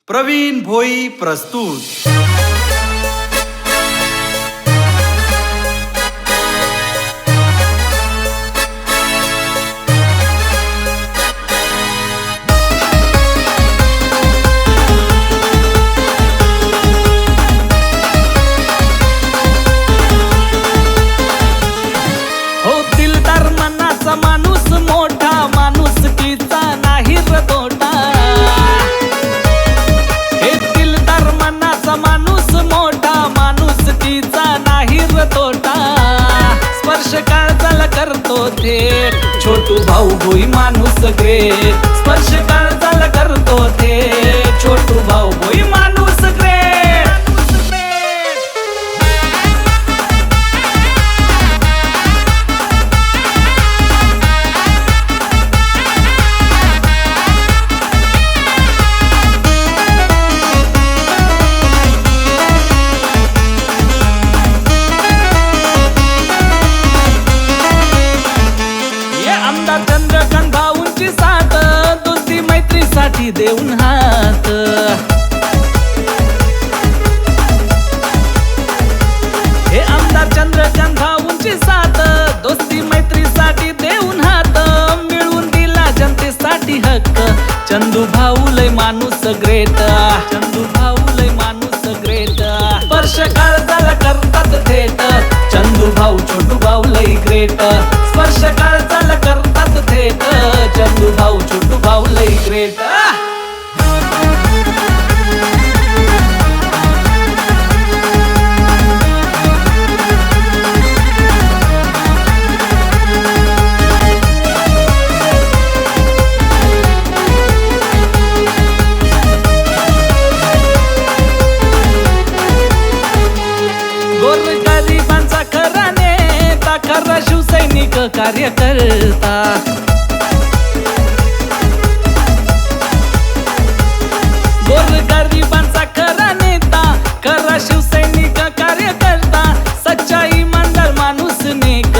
प्रवीण भोई प्रस्तुत। हो दिलदार मनाचा माणूस मोठा, माणुसकीचा नाही र तोटा। हे दिलदार मनाचा माणूस मोठा, माणुसकीचा नाही र तोटा। स्पर्श काळजाला करतो थेट, छोटू भाऊ भोई माणूस ग्रेट। स्पर्श काळजाला करतो थेट, छोटू भाऊ भोई माणूस ग्रेट। आमदार चंद्रकांत भाऊंची साथ, दोस्ती मैत्रीसाठी देऊन हात। हे आमदार चंद्रकांत भाऊंची साथ, दोस्ती मैत्रीसाठी देऊन हात। मिळवून दिला जनतेसाठी हक्क, चंदू भाऊ लय माणूस ग्रेट। चंदू भाऊ लय माणूस ग्रेट। स्पर्श काळजाला करतात थेट, चंदू भाऊ छोटू भाऊ लय ग्रेट। स्पर्श काळजाला करतात थेट, चंदू भाऊ छोटू भाऊ लय ग्रेट। गोरगरिबांचा खरा नेता, खरा शिवसैनिक कार्यकर्ता। गोरगरिबांचा खरा नेता, खरा शिवसैनिक कार्यकर्ता। सच्चा इमानदार माणूस नेक,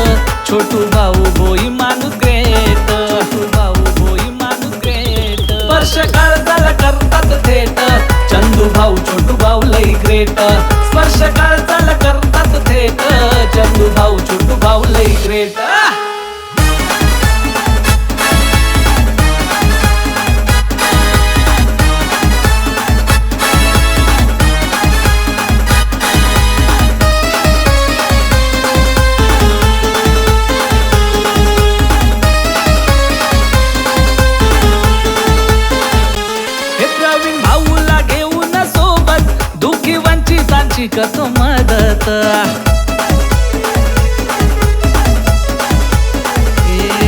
छोटू भाऊ भोई माणूस ग्रेट। छोटू भाऊ भोई माणूस ग्रेट। स्पर्श काळजाला करतात थेट, चंदू भाऊ छोटू भाऊ लय ग्रेट। स्पर्श काळजाला करतात थेट, चंदू भाऊ छोटू भाऊ लय ग्रेट। हे प्रवीण भाऊला घेऊन सोबत, दुखी वंचितांची करतो मदत।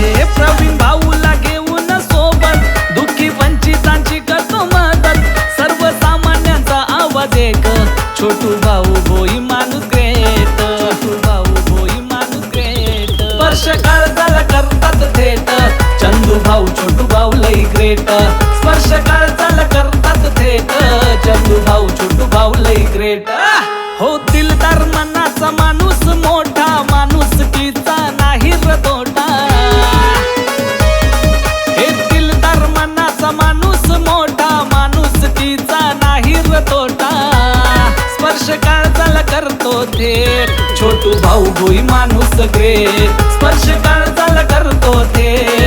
हे प्रवीण भाऊला घेऊन सोबत, दुखी वंचितांची करतो मदत। सर्वसामान्यांचा आवाज एक, छोटू भाऊ भोई माणूस ग्रेट। छोटू भाऊ भोई माणूस ग्रेट। स्पर्श काळजाला करतात थेट, चंदू भाऊ छोटू भाऊ लय ग्रेट। स्पर्श काळजाला करतात थेट, चंदू भाऊ छोटू भाऊ लय ग्रेट। हो दिलदार मनाचा माणूस मोठा, माणुसकीचा नाही र तोटा। हे दिलदार मनाचा माणूस मोठा, माणुसकीचा नाही र तोटा। स्पर्श काळजाला करतो थेट, छोटू भाऊ भोई माणूस ग्रेट। स्पर्श काळजाला करतो थेट,